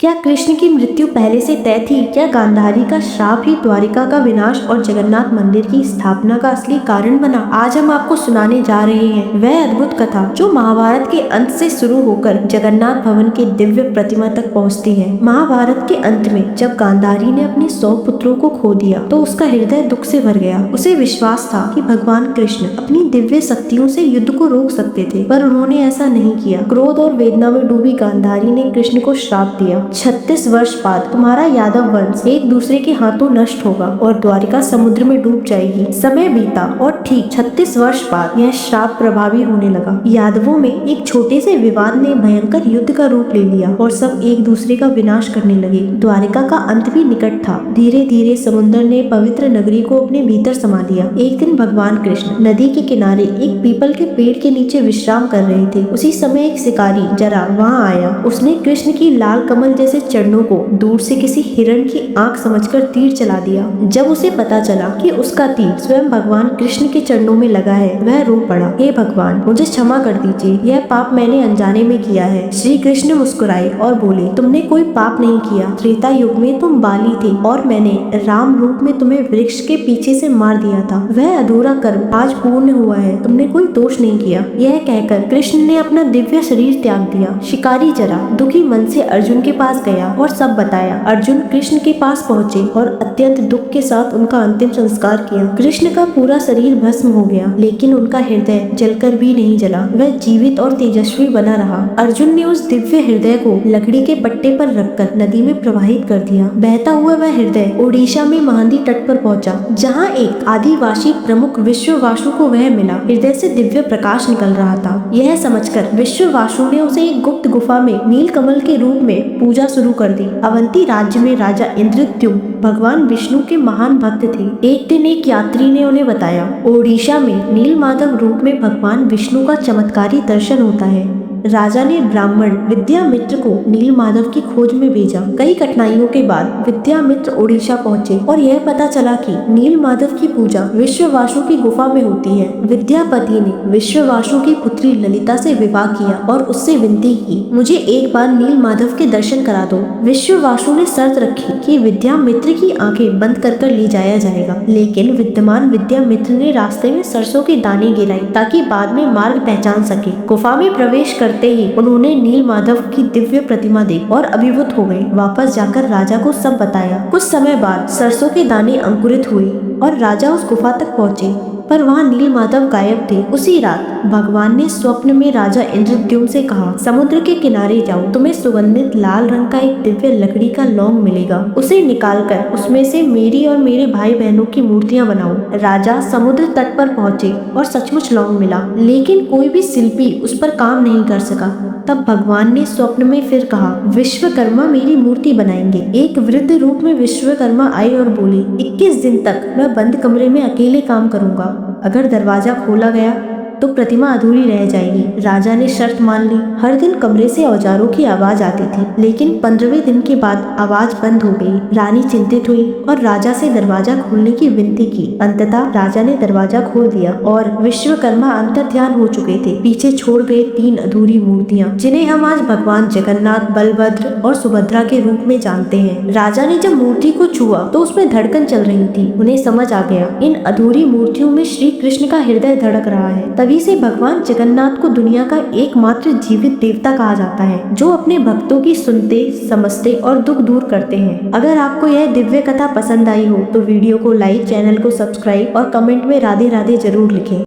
क्या कृष्ण की मृत्यु पहले से तय थी? क्या गांधारी का श्राप ही द्वारिका का विनाश और जगन्नाथ मंदिर की स्थापना का असली कारण बना? आज हम आपको सुनाने जा रहे हैं वह अद्भुत कथा जो महाभारत के अंत से शुरू होकर जगन्नाथ भवन के दिव्य प्रतिमा तक पहुंचती है। महाभारत के अंत में जब गांधारी ने अपने 100 पुत्रों को खो दिया तो उसका हृदय दुख से भर गया। उसे विश्वास था कि भगवान कृष्ण अपनी दिव्य शक्तियों से युद्ध को रोक सकते थे, पर उन्होंने ऐसा नहीं किया। क्रोध और वेदना में डूबी गांधारी ने कृष्ण को श्राप दिया, 36 वर्ष बाद तुम्हारा यादव वंश एक दूसरे के हाथों नष्ट होगा और द्वारिका समुद्र में डूब जाएगी। समय बीता और ठीक 36 वर्ष बाद यह श्राप प्रभावी होने लगा। यादवों में एक छोटे से विवाद ने भयंकर युद्ध का रूप ले लिया और सब एक दूसरे का विनाश करने लगे। द्वारिका का अंत भी निकट था। धीरे धीरे समुद्र ने पवित्र नगरी को अपने भीतर समा लिया। एक दिन भगवान कृष्ण नदी के किनारे एक पीपल के पेड़ के नीचे विश्राम कर रहे थे। उसी समय एक शिकारी जरा वहाँ आया। उसने कृष्ण की लाल कमल जैसे चरणों को दूर से किसी हिरण की आंख समझकर तीर चला दिया। जब उसे पता चला कि उसका तीर स्वयं भगवान कृष्ण के चरणों में लगा है, वह रो पड़ा। हे भगवान, मुझे क्षमा कर दीजिए, यह पाप मैंने अनजाने में किया है। श्री कृष्ण मुस्कुराए और बोले, तुमने कोई पाप नहीं किया। त्रेता युग में तुम बाली थे और मैंने राम रूप में तुम्हें वृक्ष के पीछे से मार दिया था। वह अधूरा कर्म आज पूर्ण हुआ है, तुमने कोई दोष नहीं किया। यह कहकर कृष्ण ने अपना दिव्य शरीर त्याग दिया। शिकारी जरा दुखी मन से अर्जुन के पास गया और सब बताया। अर्जुन कृष्ण के पास पहुँचे और अत्यंत दुख के साथ उनका अंतिम संस्कार किया। कृष्ण का पूरा शरीर भस्म हो गया, लेकिन उनका हृदय जलकर भी नहीं जला। वह जीवित और तेजस्वी बना रहा। अर्जुन ने उस दिव्य हृदय को लकड़ी के पट्टे पर रखकर नदी में प्रवाहित कर दिया। बहता हुआ वह हृदय ओडिशा में महांदी तट पर पहुंचा, जहां एक आदिवासी प्रमुख विश्ववासु को वह मिला। हृदय से दिव्य प्रकाश निकल रहा था। यह समझकर विश्ववासु ने उसे एक गुप्त गुफा में नीलकमल के रूप में पूजा शुरू कर दी। अवंती राज्य में राजा इंद्रद्युम्न भगवान विष्णु के महान भक्त थे। एक दिन एक यात्री ने उन्हें बताया, ओडिशा में नीलमाधव रूप में भगवान विष्णु का चमत्कारी दर्शन होता है। राजा ने ब्राह्मण विद्यामित्र को नीलमाधव की खोज में भेजा। कई कठिनाइयों के बाद विद्यामित्र ओडिशा पहुंचे और यह पता चला कि नीलमाधव की पूजा विश्ववासु की गुफा में होती है। विद्यापति ने विश्ववासु की पुत्री ललिता से विवाह किया और उससे विनती की, मुझे एक बार नीलमाधव के दर्शन करा दो। विश्ववासु ने शर्त रखी कि विद्यामित्र की आंखें बंद कर ले जाया जाएगा, लेकिन विद्यमान विद्यामित्र ने रास्ते में सरसों के दाने गिराए ताकि बाद में मार्ग पहचान सके। गुफा में प्रवेश करते ही उन्होंने नीलमाधव की दिव्य प्रतिमा देखी और अभिभूत हो गए। वापस जाकर राजा को सब बताया। कुछ समय बाद सरसों के दाने अंकुरित हुए और राजा उस गुफा तक पहुँचे, पर वहाँ नीलमाधव गायब थे। उसी रात भगवान ने स्वप्न में राजा इंद्रद्युम्न से कहा, समुद्र के किनारे जाओ, तुम्हें सुगंधित लाल रंग का एक दिव्य लकड़ी का लौंग मिलेगा। उसे निकालकर उसमें से मेरी और मेरे भाई बहनों की मूर्तियां बनाओ। राजा समुद्र तट पर पहुंचे और सचमुच लौंग मिला, लेकिन कोई भी शिल्पी उस पर काम नहीं कर सका। तब भगवान ने स्वप्न में फिर कहा, विश्वकर्मा मेरी मूर्ति बनाएंगे। एक वृद्ध रूप में विश्वकर्मा आए और बोले, 21 दिन तक मैं बंद कमरे में अकेले काम करूंगा। अगर दरवाजा खोला गया तो प्रतिमा अधूरी रह जाएगी। राजा ने शर्त मान ली। हर दिन कमरे से औजारों की आवाज आती थी, लेकिन 15वें दिन के बाद आवाज बंद हो गई। रानी चिंतित हुई और राजा से दरवाजा खोलने की विनती की। अंततः राजा ने दरवाजा खोल दिया और विश्वकर्मा अंतर्ध्यान हो चुके थे। पीछे छोड़ गए 3 अधूरी मूर्तियां, जिन्हें हम आज भगवान जगन्नाथ, बलभद्र और सुभद्रा के रूप में जानते हैं। राजा ने जब मूर्ति को छुआ तो उसमें धड़कन चल रही थी। उन्हें समझ आ गया, इन अधूरी मूर्तियों में श्री कृष्ण का हृदय धड़क रहा है। तभी से भगवान जगन्नाथ को दुनिया का एकमात्र जीवित देवता कहा जाता है, जो अपने भक्तों की सुनते, समझते और दुख दूर करते हैं। अगर आपको यह दिव्य कथा पसंद आई हो तो वीडियो को लाइक, चैनल को सब्सक्राइब और कमेंट में राधे राधे जरूर लिखें।